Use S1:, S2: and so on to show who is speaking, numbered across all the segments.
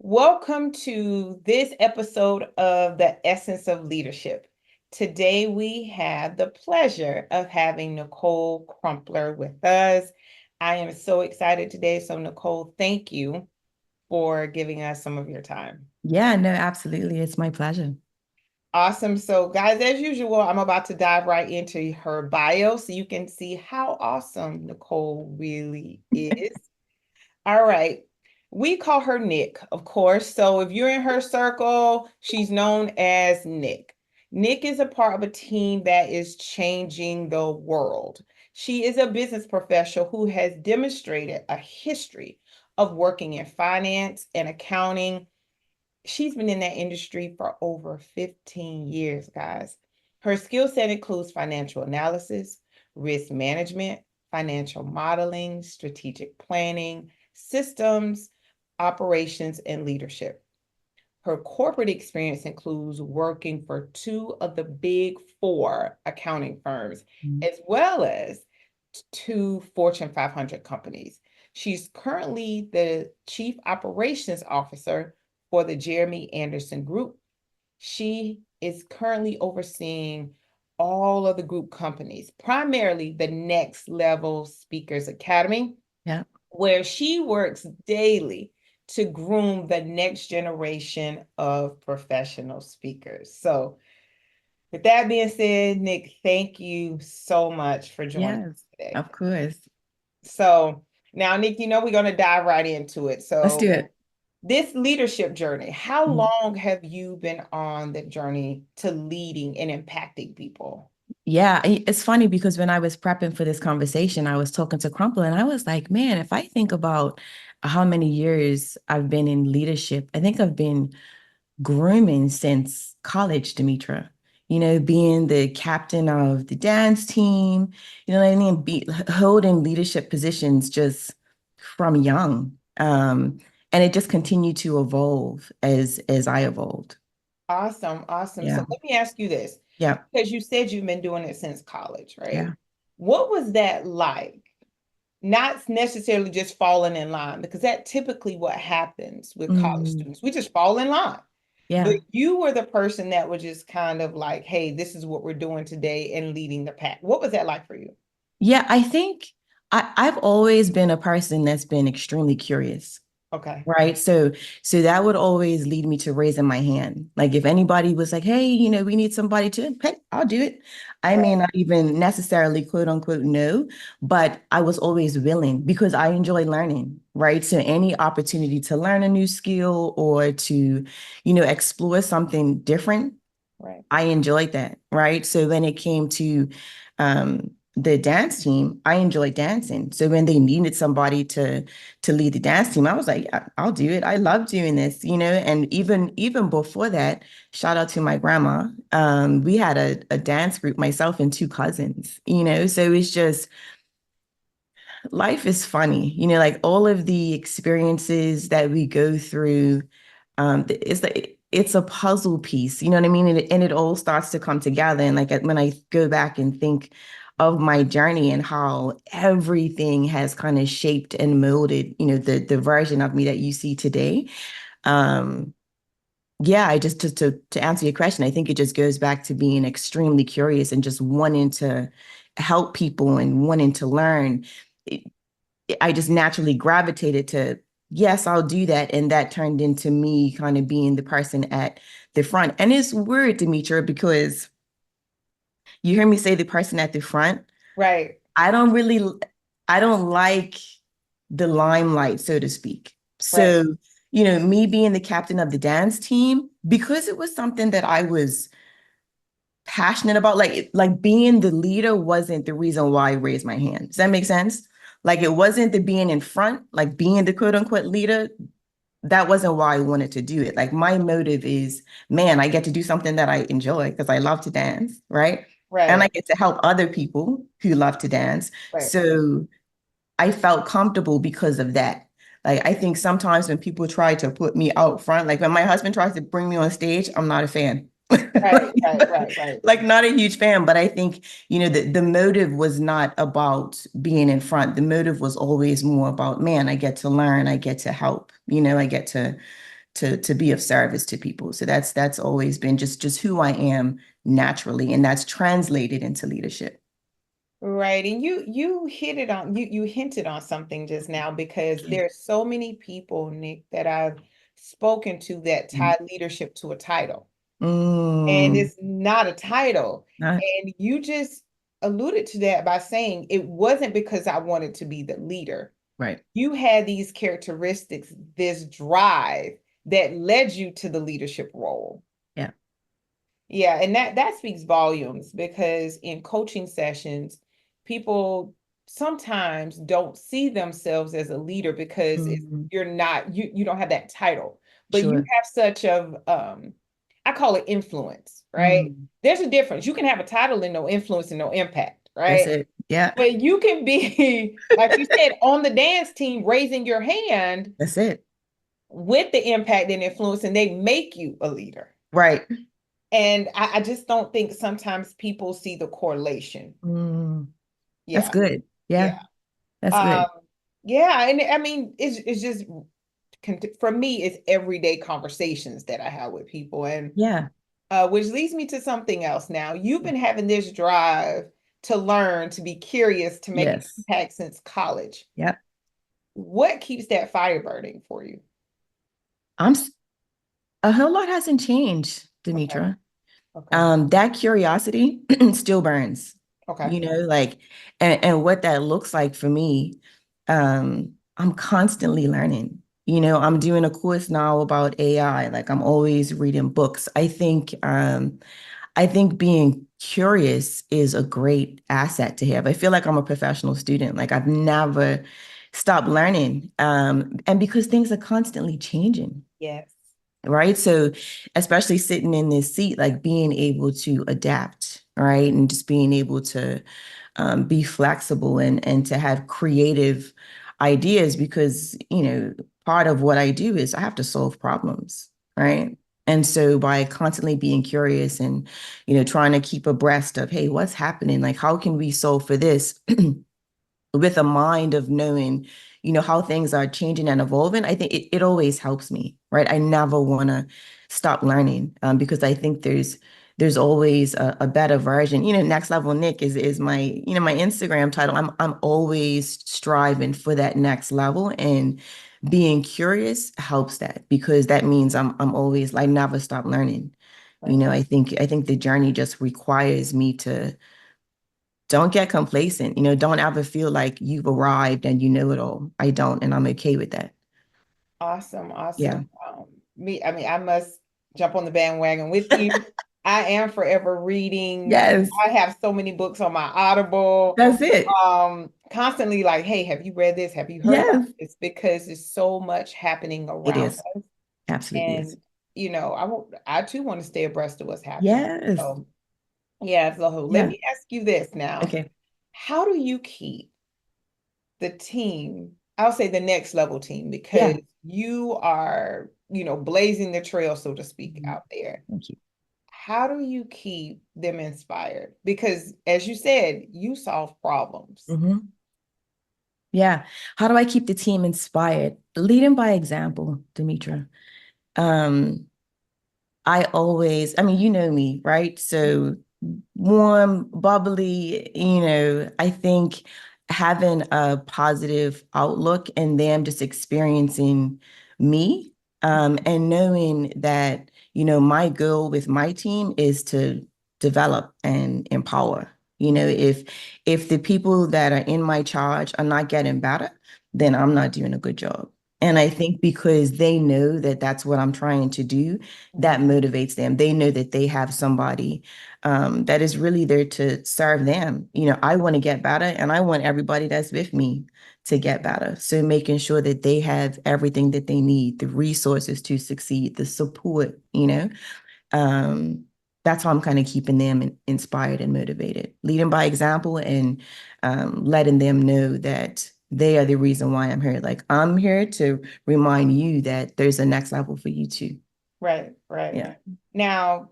S1: Welcome to this episode of The Essence of Leadership. Today we have the pleasure of having Nicole Crumpler with us. I am so excited today. So, Nicole, thank you for giving us some of your time.
S2: Yeah, no, absolutely. It's my pleasure.
S1: Awesome. So, guys, as usual, I'm about to dive right into her bio so you can see how awesome Nicole really is. All right. We call her Nick, of course. So if you're in her circle, she's known as Nick. Nick is a part of a team that is changing the world. She is a business professional who has demonstrated a history of working in finance and accounting. She's been in that industry for over 15 years, guys. Her skill set includes financial analysis, risk management, financial modeling, strategic planning, systems, operations, and leadership. Her corporate experience includes working for two of the big four accounting firms,
S2: Mm.
S1: as well as two Fortune 500 companies. She's currently the Chief Operations Officer for the Jeremy Anderson Group. She is currently overseeing all of the group companies, primarily the Next Level Speakers Academy,
S2: Yeah.
S1: where she works daily to groom the next generation of professional speakers. So, with that being said, Nick, thank you so much for joining
S2: Yes,
S1: us today.
S2: of course.
S1: So, now, Nick, we're going to dive right into it.
S2: Let's
S1: So,
S2: do it.
S1: this leadership journey, how
S2: Mhm.
S1: long have you been on the journey to leading and impacting people?
S2: Yeah, it's funny because when I was prepping for this conversation, I was talking to Crumpler and I was like, man, if I think about how many years I've been in leadership, I think I've been grooming since college, Demetra. Being the captain of the dance team, you know what I mean? Holding leadership positions just from young. And it just continued to evolve as I evolved.
S1: Awesome, awesome.
S2: Yeah.
S1: So let me ask you this,
S2: Yeah.
S1: because you said you've been doing it since college, right?
S2: Yeah.
S1: What was that like? Not necessarily just falling in line, because that typically what happens with college
S2: Mm,
S1: students. We just fall in line. But
S2: yeah.
S1: you were the person that was just kind of like, hey, this is what we're doing today and leading the pack. What was that like for you?
S2: Yeah. I think I've always been a person that's been extremely curious.
S1: Okay.
S2: Right. So that would always lead me to raising my hand. Like if anybody was like, hey, we need somebody to, hey, I'll do it. I
S1: Right.
S2: may not even necessarily quote unquote know, but I was always willing because I enjoy learning. Right. So any opportunity to learn a new skill or to, explore something different,
S1: Right.
S2: I enjoyed that, right? So when it came to the dance team, I enjoyed dancing. So when they needed somebody to lead the dance team, I was like, yeah, I'll do it. I love doing this, And even before that, shout out to my grandma. We had a dance group, myself and two cousins, So it's just life is funny, like all of the experiences that we go through. It's a puzzle piece, you know what I mean? And it all starts to come together. And like when I go back and think of my journey and how everything has kind of shaped and molded, the version of me that you see today. Um, yeah, I just to answer your question, I think it just goes back to being extremely curious and just wanting to help people and wanting to learn. It, I just naturally gravitated to, yes, I'll do that. And that turned into me kind of being the person at the front. And it's weird, Demetra, because you hear me say the person at the front.
S1: Right.
S2: I don't really, I don't like the limelight, so to speak.
S1: Right.
S2: So, me being the captain of the dance team, because it was something that I was passionate about, like being the leader wasn't the reason why I raised my hand. Does that make sense? Like it wasn't the being in front, like being the quote unquote leader. That wasn't why I wanted to do it. Like my motive is, man, I get to do something that I enjoy because I love to dance, right? And I
S1: Right.
S2: get to help other people who love to dance.
S1: Right.
S2: So I felt comfortable because of that. Like I think sometimes when people try to put me out front, like when my husband tries to bring me on stage, I'm not a fan.
S1: Right. Right. Right. Right.
S2: Like not a huge fan, but I think, the motive was not about being in front. The motive was always more about, man, I get to learn, I get to help, I get to be of service to people. So that's always been just who I am naturally, and that's translated into leadership.
S1: Right. And you hit it on you hinted on something just now because there's so many people, Nick, that I've spoken to that tie leadership to a title. And
S2: Mm,
S1: it's not a title.
S2: not
S1: And you just alluded to that by saying it wasn't because I wanted to be the leader.
S2: right.
S1: You had these characteristics, this drive that led you to the leadership role.
S2: Yeah.
S1: Yeah, and that speaks volumes because in coaching sessions, people sometimes don't see themselves as a leader because
S2: Mhm.
S1: you're not you don't have that title, but you
S2: Sure.
S1: have such of I call it influence, right?
S2: Mm.
S1: There's a difference. You can have a title and no influence and no impact,
S2: That's
S1: right?
S2: it. Yeah.
S1: But you can be, like you said, on the dance team, raising your hand
S2: That's it.
S1: with the impact and influence, and they make you a leader.
S2: Right.
S1: And I just don't think sometimes people see the correlation.
S2: Mm. That's
S1: Yeah,
S2: good.
S1: yeah.
S2: Yeah. That's
S1: Um,
S2: good.
S1: yeah, and I mean, it's just for me, it's everyday conversations that I have with people, and
S2: Yeah.
S1: which leads me to something else. Now, you've been having this drive to learn, to be curious, to make an
S2: Yes.
S1: impact since college.
S2: Yeah.
S1: What keeps that fire burning for you?
S2: I'm a whole lot hasn't changed,
S1: Okay,
S2: Demetra.
S1: okay,
S2: That curiosity still burns,
S1: okay,
S2: like, and what that looks like for me, I'm constantly learning. I'm doing a course now about AI. Like I'm always reading books. I think being curious is a great asset to have. I feel like I'm a professional student. Like I've never stopped learning. And because things are constantly changing,
S1: yes,
S2: right? So, especially sitting in this seat, like being able to adapt, right? And just being able to be flexible and to have creative ideas because, part of what I do is I have to solve problems, right? And so by constantly being curious and, trying to keep abreast of, hey, what's happening? Like, how can we solve for this? With a mind of knowing, how things are changing and evolving, I think it always helps me, right? I never want to stop learning because I think there's always a better version. Next level Nick is my, my Instagram title. I'm always striving for that next level, and being curious helps that because that means I'm always like never stop learning.
S1: right.
S2: I think the journey just requires me to don't get complacent. Don't ever feel like you've arrived and you know it all. I don't, and I'm okay with that.
S1: Awesome, awesome.
S2: Yeah.
S1: I mean, I must jump on the bandwagon with you. I am forever reading.
S2: Yes.
S1: I have so many books on my Audible.
S2: That's it.
S1: Constantly like, hey, have you read this? Have you heard about
S2: Yes.
S1: this? Because there's so much happening
S2: It
S1: around
S2: is.
S1: us.
S2: Absolutely is.
S1: And, I too want to stay abreast of what's happening.
S2: Yes.
S1: So, yeah, so let
S2: Yeah.
S1: me ask you this now.
S2: Okay.
S1: How do you keep the team, I'll say the next level team, because
S2: Yeah.
S1: you are, blazing the trail, so to speak,
S2: Mhm.
S1: out there.
S2: Thank you.
S1: How do you keep them inspired? Because as you said, you solve problems.
S2: Hmm. Yeah. How do I keep the team inspired? Leading by example, Demetra. Um, I mean, you know me, right? So warm, bubbly, I think having a positive outlook and them just experiencing me, and knowing that, my goal with my team is to develop and empower. If the people that are in my charge are not getting better, then I'm not doing a good job. And
S1: Right.
S2: I think because they know that that's what I'm trying to do, that
S1: Mhm.
S2: motivates them. They know that they have somebody that is really there to serve them. I want to get better, and I want everybody that's with me to get better. So making sure that they have everything that they need, the resources to succeed, the support, um, that's how I'm kind of keeping them inspired and motivated, leading by example and letting them know that they are the reason why I'm here. Like I'm here to remind you that there's a next level for you too.
S1: Right, right.
S2: Yeah.
S1: Now,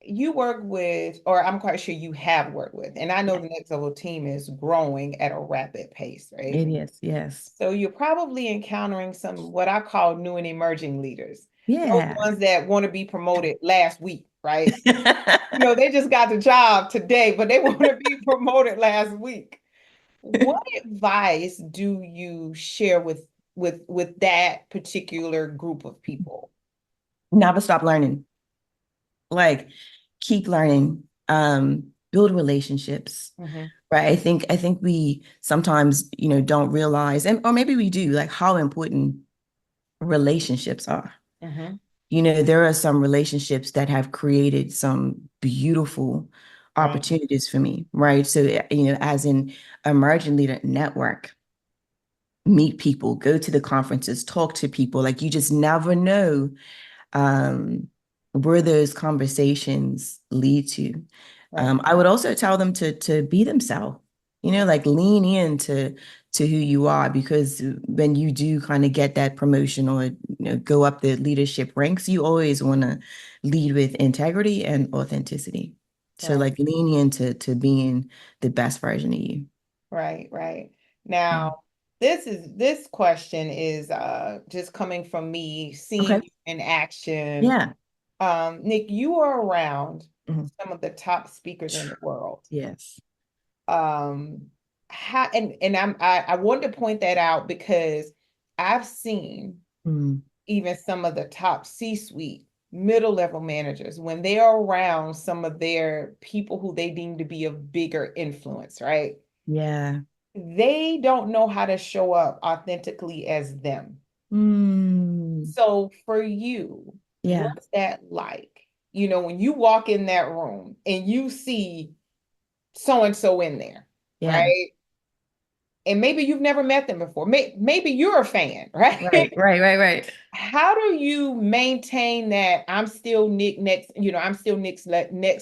S1: you work with, or I'm quite sure you have worked with, and I know
S2: Yeah.
S1: the next level team is growing at a rapid pace, right?
S2: It is. Yes.
S1: So you're probably encountering some what I call new and emerging leaders. Those
S2: Yeah.
S1: ones that want to be promoted last week, right? They just got the job today, but they want to be promoted last week. What advice do you share with that particular group of people?
S2: Never stop learning. Like keep learning. Build relationships.
S1: Hmm.
S2: Right. I think we sometimes, don't realize, and or maybe we do, like how important relationships are.
S1: Hmm.
S2: There are some relationships that have created some beautiful
S1: Right.
S2: opportunities for me, right? So, as an emerging leader network, meet people, go to the conferences, talk to people. Like you just never know um, where those conversations lead to.
S1: Right.
S2: I would also tell them to be themselves, like lean into to who you are, because when you do kind of get that promotion or go up the leadership ranks, you always want to lead with integrity and authenticity. So
S1: Right.
S2: like lean into to being the best version of you.
S1: Right. Right.
S2: Yeah.
S1: Now, this question is just coming from me seeing
S2: Okay.
S1: you in action.
S2: Yeah.
S1: Nick, you are around
S2: Mhm.
S1: some of the top speakers in the world.
S2: Yes.
S1: Um, I wanted to point that out because I've seen
S2: Mm.
S1: even some of the top C-suite middle level managers when they are around some of their people who they deem to be of bigger influence, right?
S2: Yeah.
S1: They don't know how to show up authentically as them.
S2: Mm.
S1: So for you,
S2: Yeah.
S1: what's that like? When you walk in that room and you see so and so in there,
S2: Yeah.
S1: right? And maybe you've never met them before. Maybe you're a fan, right?
S2: Right, right, right, right.
S1: How do you maintain that I'm still Nick next, I'm still next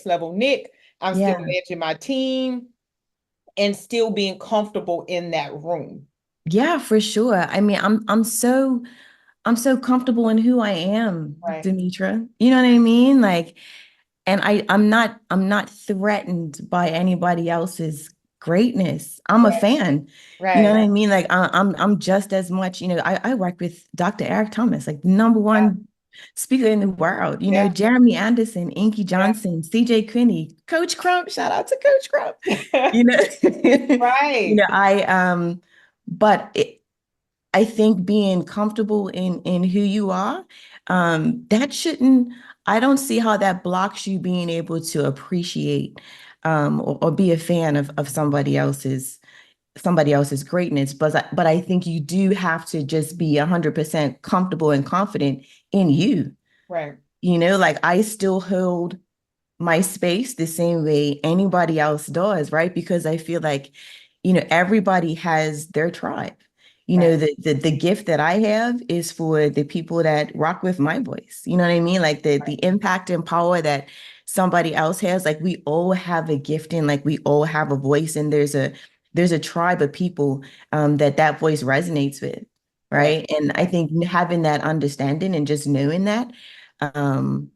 S1: level Nick. I'm still
S2: Yeah.
S1: managing my team and still being comfortable in that room.
S2: Yeah, for sure. I mean, I'm so comfortable in who I am,
S1: Right.
S2: Demetra. You know what I mean? Like, and I'm not threatened by anybody else's greatness. I'm a
S1: Right.
S2: fan. You know
S1: Right.
S2: what I mean? Like I'm just as much, I work with Dr. Eric Thomas, like the number
S1: Yeah.
S2: one speaker in the world.
S1: Yeah.
S2: Jeremy Anderson, Inky
S1: Yeah.
S2: Johnson, CJ Quinney, Coach Crump, shout out to Coach Crump. You know,
S1: Right.
S2: but I think being comfortable in who you are, that shouldn't, I don't see how that blocks you being able to appreciate or be a fan of somebody else's greatness. But I think you do have to just be 100% comfortable and confident in you.
S1: Right.
S2: Like I still hold my space the same way anybody else does, right? Because I feel like, everybody has their tribe.
S1: Right.
S2: The gift that I have is for the people that rock with my voice. You know what I mean? Like the
S1: Right.
S2: impact and power that somebody else has. Like we all have a gift and like we all have a voice, and there's a tribe of people that voice resonates with,
S1: Right.
S2: right? And I
S1: Right.
S2: think having that understanding and just knowing that, um,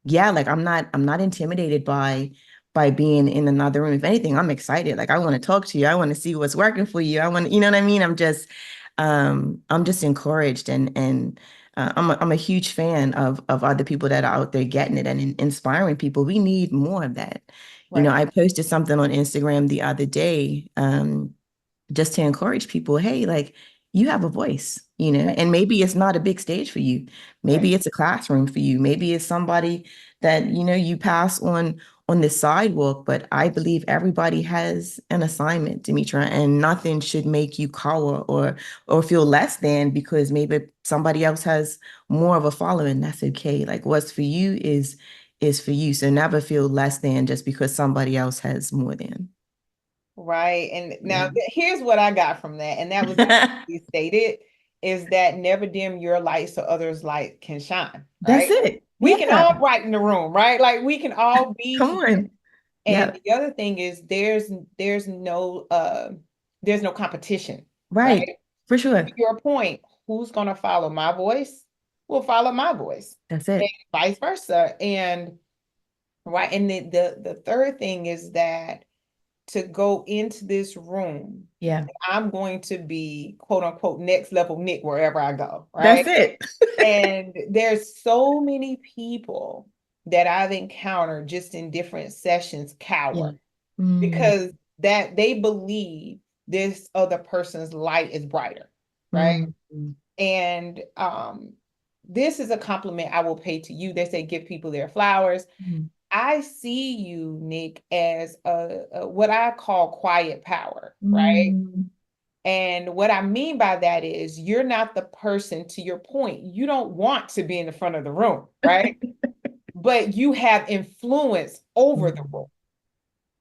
S2: yeah, like I'm not intimidated by being in another room. If anything, I'm excited. Like I want to talk to you. I want to see what's working for you. I want, you know what I mean? I'm just encouraged, and I'm a huge fan of other people that are out there getting it and inspiring people. We need more of that.
S1: Right.
S2: I posted something on Instagram the other day, just to encourage people, hey, like you have a voice,
S1: Right.
S2: and maybe it's not a big stage for you.
S1: Right.
S2: Maybe it's a classroom for you. Maybe it's somebody that, you pass on the sidewalk, but I believe everybody has an assignment, Demetra, and nothing should make you cower or feel less than because maybe somebody else has more of a following. That's okay. Like what's for you is for you. So never feel less than just because somebody else has more than.
S1: Right. And now
S2: Yeah.
S1: here's what I got from that. And that was actually stated is that never dim your light so others' light can shine.
S2: That's
S1: Right.
S2: it.
S1: We can
S2: Yeah.
S1: all brighten the room, right? Like we can all be
S2: Come
S1: here.
S2: on.
S1: And
S2: Yeah.
S1: the other thing is there's no competition, right?
S2: Right. For sure.
S1: To your point, who's gonna follow my voice will follow my voice
S2: That's
S1: and
S2: it.
S1: vice versa. And right. And the third thing is that to go into this room.
S2: Yeah.
S1: I'm going to be quote unquote next level Nick wherever I go, right?
S2: That's it.
S1: And there's so many people that I've encountered just in different sessions
S2: Yeah.
S1: cower
S2: Mm,
S1: because that they believe this other person's light is brighter, right?
S2: mm, mm,
S1: And this is a compliment I will pay to you. They say give people their flowers.
S2: mm,
S1: I see you, Nick, as a what I call quiet power, right?
S2: mm.
S1: And what I mean by that is you're not the person, to your point, you don't want to be in the front of the room, right? But you have influence over the room.
S2: Mm.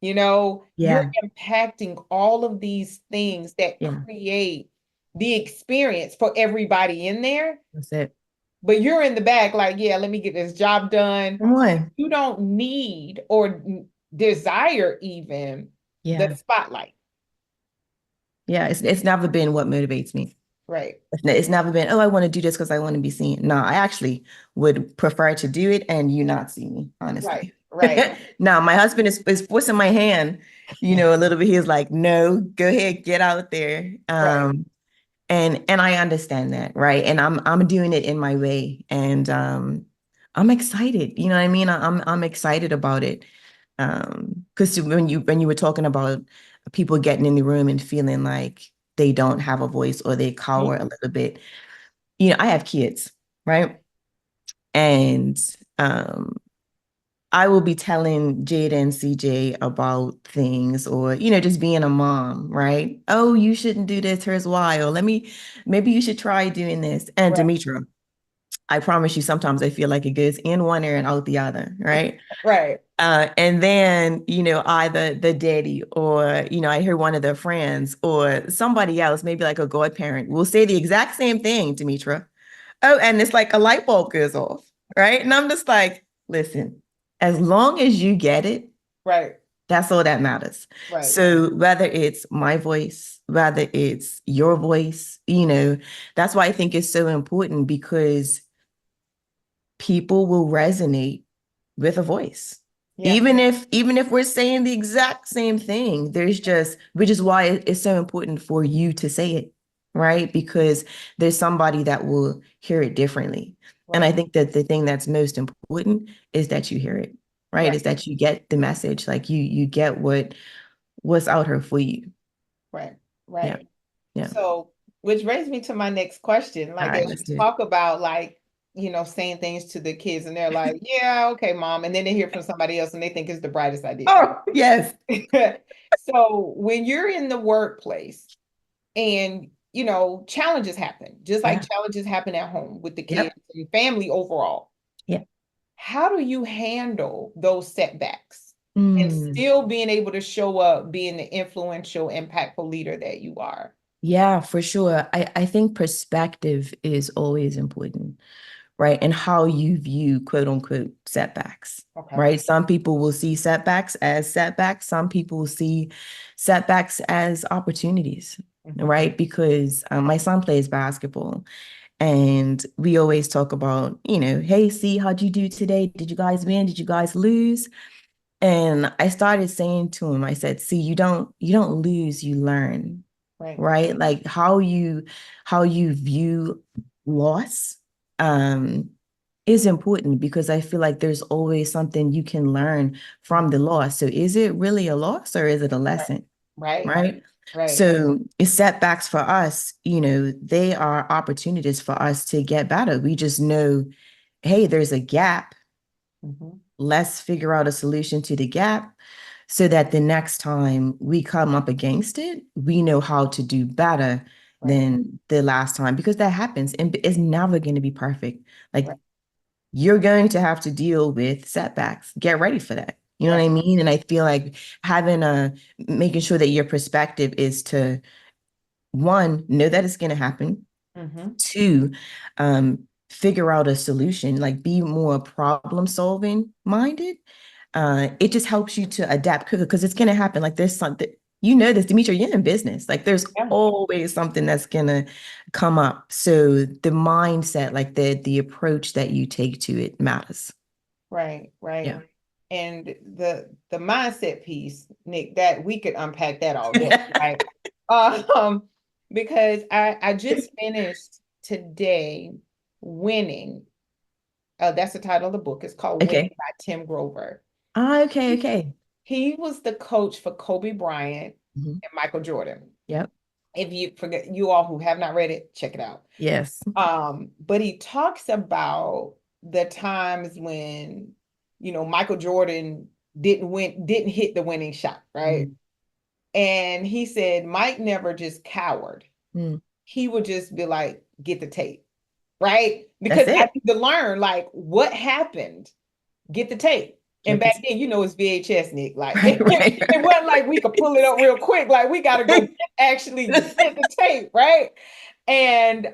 S1: You know, you're
S2: Yeah.
S1: impacting all of these things that
S2: Yeah.
S1: create the experience for everybody in there,
S2: That's it.
S1: but you're in the back, like, yeah, let me get this job done.
S2: Come on.
S1: You don't need or desire even the
S2: Yeah.
S1: spotlight,
S2: Yeah. It's never been what motivates me.
S1: right?
S2: It's never been, oh, I want to do this because I want to be seen. No, I actually would prefer to do it and you not see me,
S1: Right,
S2: honestly.
S1: right,
S2: Now, my husband is forcing my hand, a little bit. He's like, no, go ahead, get out there.
S1: right.
S2: And I understand that, right? And I'm doing it in my way. And I'm excited. You know what I mean? I'm excited about it. Because when you were talking about people getting in the room and feeling like they don't have a voice or they cower a little bit, I have kids, right? And um, I will be telling Jada and CJ about things or, just being a mom, right? Oh, you shouldn't do this. Here's why. Or maybe you should try doing this. And
S1: Right,
S2: Demetra, I promise you, sometimes I feel like it goes in one ear and out the other, right?
S1: right,
S2: And then, either the daddy or, I hear one of their friends or somebody else, maybe like a godparent, will say the exact same thing, Demetra. Oh, and it's like a light bulb goes off, right? And I'm just like, listen, as long as you get it,
S1: right,
S2: that's all that matters.
S1: right,
S2: So whether it's my voice, whether it's your voice, that's why I think it's so important because people will resonate with a voice.
S1: yeah,
S2: Even if we're saying the exact same thing, which is why it's so important for you to say it, right? Because there's somebody that will hear it differently. And I
S1: right,
S2: think that the thing that's most important is that you hear it, right?
S1: right,
S2: Is that you get the message, like you get what's out here for you.
S1: right,
S2: Yeah.
S1: right.
S2: Yeah.
S1: So, which brings me to my next question.
S2: All
S1: Like,
S2: right,
S1: as
S2: let's
S1: you
S2: do it.
S1: talk about, like, saying things to the kids, and they're like, yeah, okay, mom. And then they hear from somebody else and they think it's the brightest idea.
S2: Oh, yes.
S1: So, when you're in the workplace and, challenges happen, just like
S2: Yeah.
S1: challenges happen at home with the kids
S2: Yep.
S1: and family overall,
S2: Yeah.
S1: how do you handle those setbacks and
S2: Mm.
S1: still being able to show up being the influential, impactful leader that you are?
S2: Yeah, for sure. I think perspective is always important, right? And how you view quote unquote setbacks,
S1: Okay.
S2: right? Some people will see setbacks as setbacks. Some people will see setbacks as opportunities,
S1: Hmm.
S2: right? Because my son plays basketball and we always talk about, hey, see, how'd you do today? Did you guys win? Did you guys lose? And I started saying to him, I said, see, you don't lose, you learn,
S1: Right.
S2: right? Like how you view loss um is important because I feel like there's always something you can learn from the loss. So is it really a loss or is it a
S1: Right.
S2: lesson?
S1: Right.
S2: Right.
S1: Right.
S2: So it's setbacks for us, they are opportunities for us to get better. We just know, hey, there's a gap.
S1: Hmm.
S2: Let's figure out a solution to the gap so that the next time we come up against it, we know how to do better
S1: Right.
S2: than the last time because that happens and it's never going to be perfect. Like
S1: Right.
S2: you're going to have to deal with setbacks. Get ready for that. You know what
S1: Right.
S2: I mean? And I feel like making sure that your perspective is to one, know that it's going to happen.
S1: Hmm.
S2: Two, figure out a solution, like be more problem solving minded. It just helps you to adapt quicker because it's going to happen. Like there's something, this, Demetria, you're in business. Like there's
S1: Yeah.
S2: always something that's going to come up. So the mindset, like the approach that you take to it matters.
S1: Right. Right.
S2: Yeah.
S1: and the mindset piece, Nick, that we could unpack that all day, right? Um, because I just finished today Winning. That's the title of the book. It's called Winning
S2: Okay.
S1: by Tim Grover.
S2: Ah, okay, okay.
S1: He was the coach for Kobe Bryant
S2: Mhm.
S1: and Michael Jordan.
S2: Yep.
S1: If you forget, you all who have not read it, check it out.
S2: Yes.
S1: But he talks about the times when, Michael Jordan didn't hit the winning shot, right?
S2: Mm.
S1: And he said Mike never just cowered.
S2: Mm.
S1: He would just be like, get the tape, right?
S2: That's
S1: Because I
S2: it.
S1: need to learn like what happened. Get the tape. And
S2: Get
S1: back
S2: this.
S1: then, it's VHS, Nick. Like
S2: Right, right,
S1: it wasn't like we could pull it up real quick. Like we got to go
S2: right.
S1: actually get the tape, right? And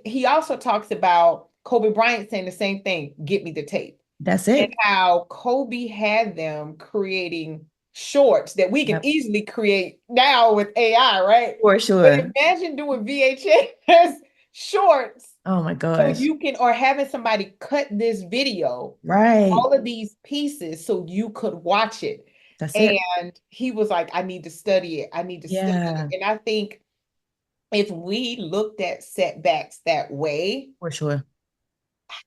S1: he also talks about Kobe Bryant saying the same thing, get me the tape.
S2: That's
S1: And
S2: it.
S1: how Kobe had them creating shorts that we can
S2: Yep.
S1: easily create now with AI, right?
S2: For
S1: But
S2: sure.
S1: imagine doing VHS shorts
S2: Oh my
S1: so
S2: gosh.
S1: you can, or having somebody cut this video,
S2: Right.
S1: all of these pieces so you could watch it.
S2: That's it.
S1: And he was like, I need to study it. I need to study it.
S2: Yeah,
S1: And I think if we looked at setbacks that way,
S2: for sure.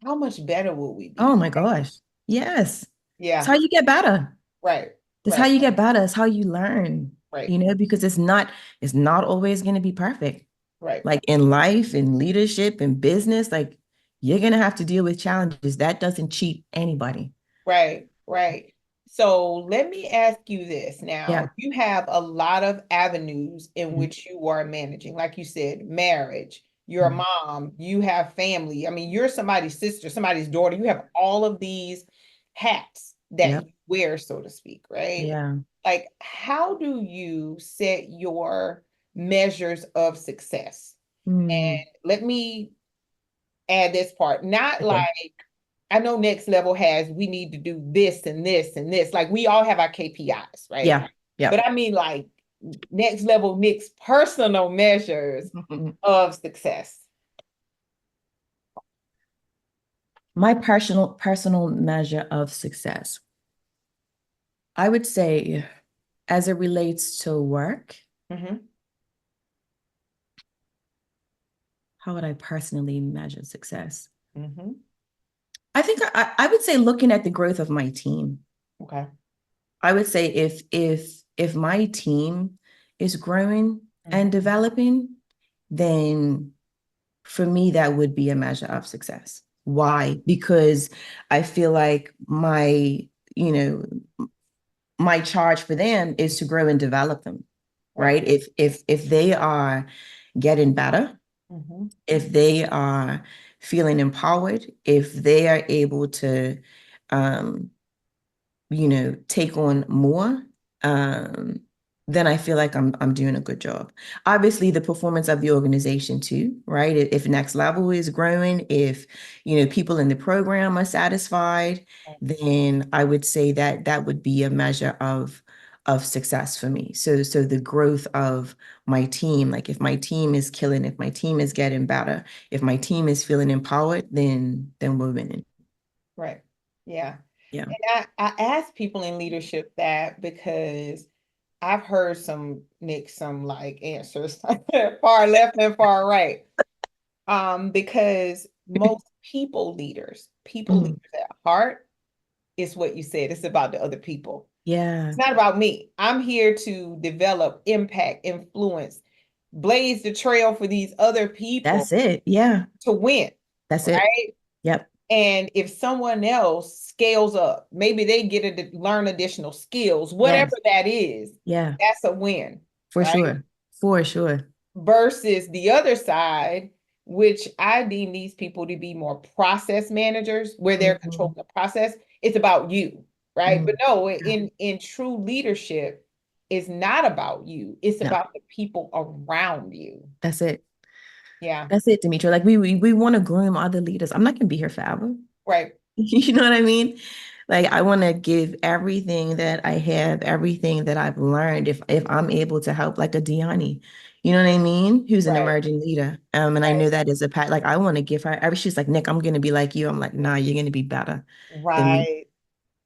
S1: how much better would we
S2: Oh
S1: be?
S2: my gosh. Yes. It's how
S1: Yeah,
S2: you get better.
S1: right,
S2: It's how
S1: right,
S2: you get better. It's how you learn,
S1: right,
S2: because it's not always going to be perfect.
S1: right,
S2: Like in life, in leadership, in business, like you're going to have to deal with challenges. That doesn't cheat anybody.
S1: right, right. So let me ask you this now.
S2: Yeah.
S1: You have a lot of avenues in
S2: Mhm.
S1: which you are managing. Like you said, marriage, you're a
S2: Mhm.
S1: mom, you have family. I mean, you're somebody's sister, somebody's daughter. You have all of these hats that
S2: Yep.
S1: you wear, so to speak, right?
S2: Yeah.
S1: Like, how do you set your measures of success?
S2: Mm.
S1: And let me add this part, not
S2: Okay.
S1: like I know next level has we need to do this and this and this. Like we all have our KPIs, right?
S2: Yeah. Yep.
S1: But I mean like next level Nick's personal measures of success.
S2: My personal measure of success, I would say, as it relates to work,
S1: Hmm.
S2: how would I personally measure success?
S1: Hmm.
S2: I think I would say looking at the growth of my team.
S1: Okay.
S2: I would say if my team is growing and
S1: Hmm.
S2: developing, then for me that would be a measure of success.
S1: Wow.
S2: Why? Because I feel like you know, my charge for them is to grow and develop them,
S1: Right.
S2: right? If they are getting better,
S1: Hmm.
S2: if they are feeling empowered, if they are able to um take on more, um, then I feel like I'm doing a good job. Obviously, the performance of the organization too, right? If next level is growing, if people in the program are satisfied, then I would say that that would be a measure of success for me. So the growth of my team, like if my team is killing, if my team is getting better, if my team is feeling empowered, then we're winning.
S1: Right. Yeah.
S2: Yeah.
S1: And I ask people in leadership that because I've heard some like answers far left and far right. Because most people
S2: Mm.
S1: leaders at heart, is what you said. It's about the other people.
S2: Yeah.
S1: It's not about me. I'm here to develop, impact, influence, blaze the trail for these other people
S2: That's it. Yeah.
S1: to win,
S2: That's it.
S1: right?
S2: Yep.
S1: And if someone else scales up, maybe they get to learn additional skills, whatever
S2: Yes.
S1: that is,
S2: Yeah.
S1: that's a win,
S2: For
S1: right?
S2: sure. For sure.
S1: Versus the other side, which I deem these people to be more process managers, where they're
S2: Mhm.
S1: controlling the process. It's about you, right? But
S2: Mm.
S1: no,
S2: Yeah.
S1: in true leadership, it's not about you. It's
S2: No,
S1: about the people around you.
S2: that's it.
S1: Yeah,
S2: That's it, Demetra. Like we want to groom other leaders. I'm not gonna be here forever.
S1: right,
S2: You know what I mean? Like I want to give everything that I have, everything that I've learned. If I'm able to help, like a Diani, you know what I mean? Who's an
S1: right,
S2: emerging leader. And I
S1: right,
S2: know that is a pat. Like I want to give her every. She's like, Nick, I'm gonna be like you. I'm like, nah, you're gonna be better than me.
S1: right.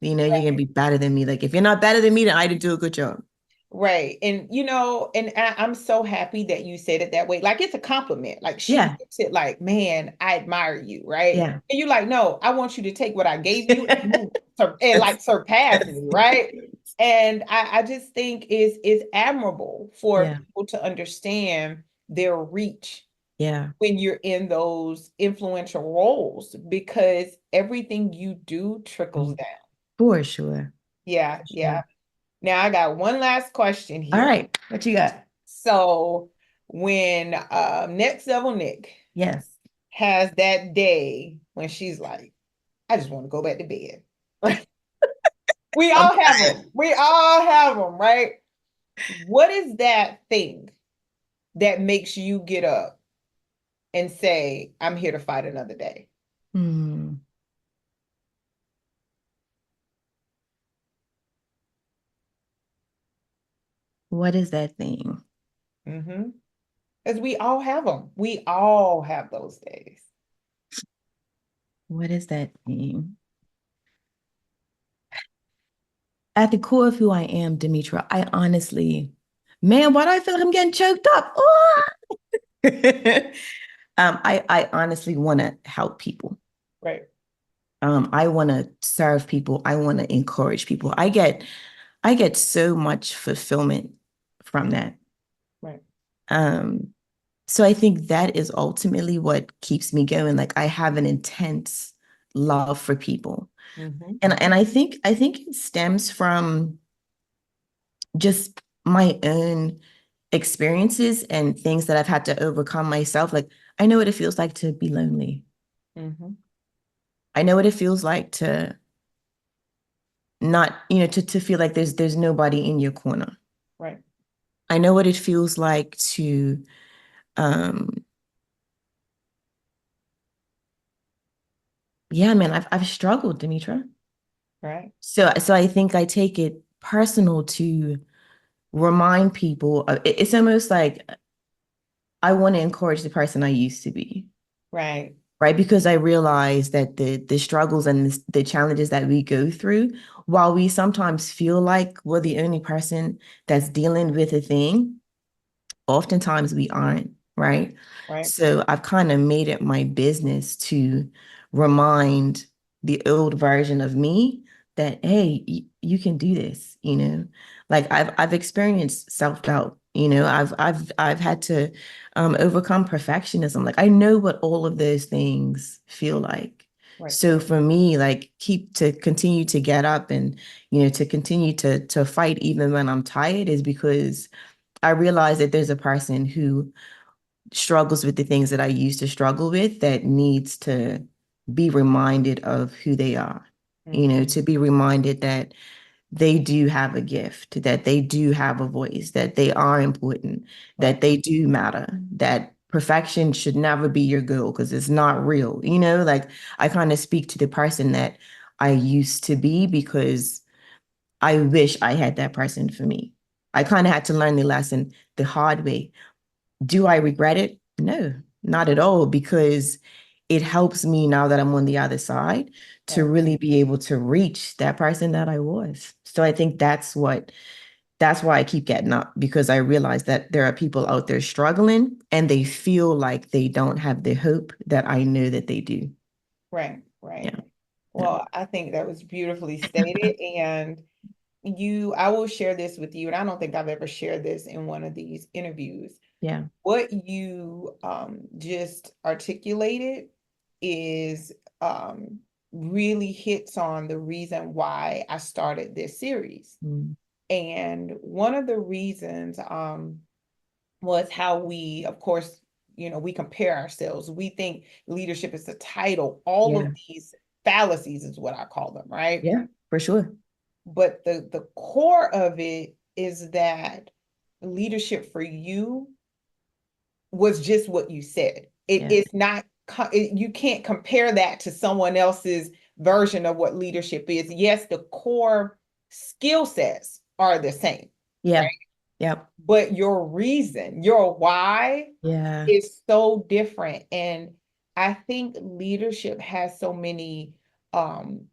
S2: You can be better than me. Like if you're not better than me, then I didn't do a good job.
S1: Right. And and I'm so happy that you said it that way. Like it's a compliment. Like she
S2: Yeah,
S1: meant it like, man, I admire you, right?
S2: yeah.
S1: And you're like, no, I want you to take what I gave you and move and
S2: That's
S1: like surpass me, right? And I just think is admirable for
S2: yeah,
S1: people to understand their reach
S2: yeah.
S1: when you're in those influential roles because everything you do trickles
S2: Mm.
S1: down.
S2: For sure.
S1: Yeah,
S2: For
S1: yeah.
S2: sure.
S1: Now I got one last question
S2: All
S1: here.
S2: right. What you got?
S1: So when next level Nick
S2: Yes.
S1: has that day when she's like, I just want to go back to bed. We
S2: I'm
S1: all have
S2: crying.
S1: them. We all have them, right? What is that thing that makes you get up and say, I'm here to fight another day?
S2: Hmm. What is that thing?
S1: Mm-hmm. Because we all have them. We all have those days.
S2: What is that thing? At the core of who I am, Demetra, I honestly, man, why do I feel like I'm getting choked up? Oh! I honestly want to help people.
S1: Right,
S2: I want to serve people. I want to encourage people. I get so much fulfillment from that.
S1: right.
S2: Um, so I think that is ultimately what keeps me going. Like I have an intense love for people.
S1: Mm-hmm.
S2: And I think it stems from just my own experiences and things that I've had to overcome myself. Like I know what it feels like to be lonely.
S1: Mm-hmm.
S2: I know what it feels like to not, to feel like there's nobody in your corner.
S1: Right.
S2: I know what it feels like to um yeah, man, I've struggled, Demetra.
S1: Right.
S2: So I think I take it personal to remind people it's almost like I want to encourage the person I used to be.
S1: Right.
S2: Right? Because I realize that the struggles and the challenges that we go through, while we sometimes feel like we're the only person that's dealing with a thing, oftentimes we aren't, right?
S1: Right.
S2: So I've kind of made it my business to remind the old version of me that, hey, you can do this, Like I've experienced self-doubt, I've had to overcome perfectionism. Like I know what all of those things feel like.
S1: Right.
S2: So for me, like keep to continue to get up and to continue to fight even when I'm tired is because I realize that there's a person who struggles with the things that I used to struggle with that needs to be reminded of who they are,
S1: Mm-hmm.
S2: to be reminded that they do have a gift, that they do have a voice, that they are important,
S1: Right.
S2: that they do matter, that perfection should never be your goal because it's not real. Like I kind of speak to the person that I used to be because I wish I had that person for me. I kind of had to learn the lesson the hard way. Do I regret it? No, not at all, because it helps me now that I'm on the other side to
S1: Right.
S2: really be able to reach that person that I was. So I think that's why I keep getting up because I realize that there are people out there struggling and they feel like they don't have the hope that I know that they do.
S1: Right. Right.
S2: Yeah. Yeah.
S1: Well, I think that was beautifully stated. And I will share this with you, and I don't think I've ever shared this in one of these interviews.
S2: Yeah.
S1: What you just articulated is really hits on the reason why I started this series.
S2: Mm.
S1: And one of the reasons was how we, of course, we compare ourselves. We think leadership is the title. All of
S2: Yeah.
S1: these fallacies is what I call them, right?
S2: Yeah, for sure.
S1: But the core of it is that leadership for you was just what you said. It
S2: Yeah.
S1: is not, you can't compare that to someone else's version of what leadership is. Yes, the core skill sets are the same, right?
S2: Yeah. Yeah.
S1: But your reason, your why
S2: Yeah.
S1: is so different. And I think leadership has so many um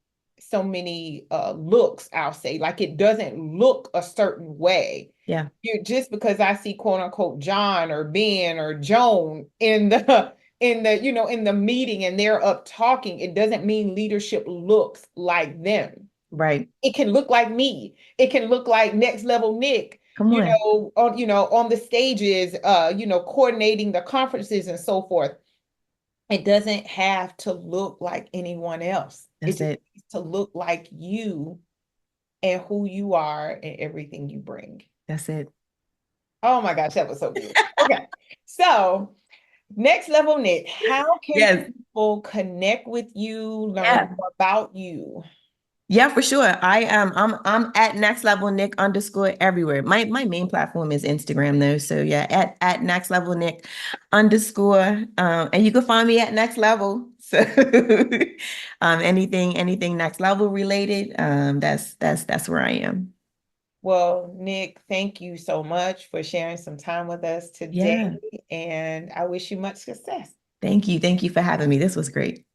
S1: so many looks, I'll say. Like it doesn't look a certain way.
S2: Yeah.
S1: You just because I see quote unquote John or Ben or Joan in the in the meeting and they're up talking, it doesn't mean leadership looks like them.
S2: Right.
S1: It can look like me. It can look like next level Nick,
S2: Come on.
S1: on the stages, coordinating the conferences and so forth. It doesn't have to look like anyone else. It
S2: That's
S1: just
S2: it.
S1: needs to look like you and who you are and everything you bring.
S2: That's it.
S1: Oh my gosh, that was so good. Okay. So, next level Nick, how can
S2: Yes.
S1: people connect with you, learn
S2: Yeah.
S1: more about you?
S2: Yeah, for sure. I'm at next level Nick underscore everywhere. My main platform is Instagram though. So yeah, at next level Nick underscore. And you can find me at next level. So anything next level related, that's where I am.
S1: Well, Nick, thank you so much for sharing some time with us today,
S2: Yeah.
S1: and I wish you much success.
S2: Thank you. Thank you for having me. This was great.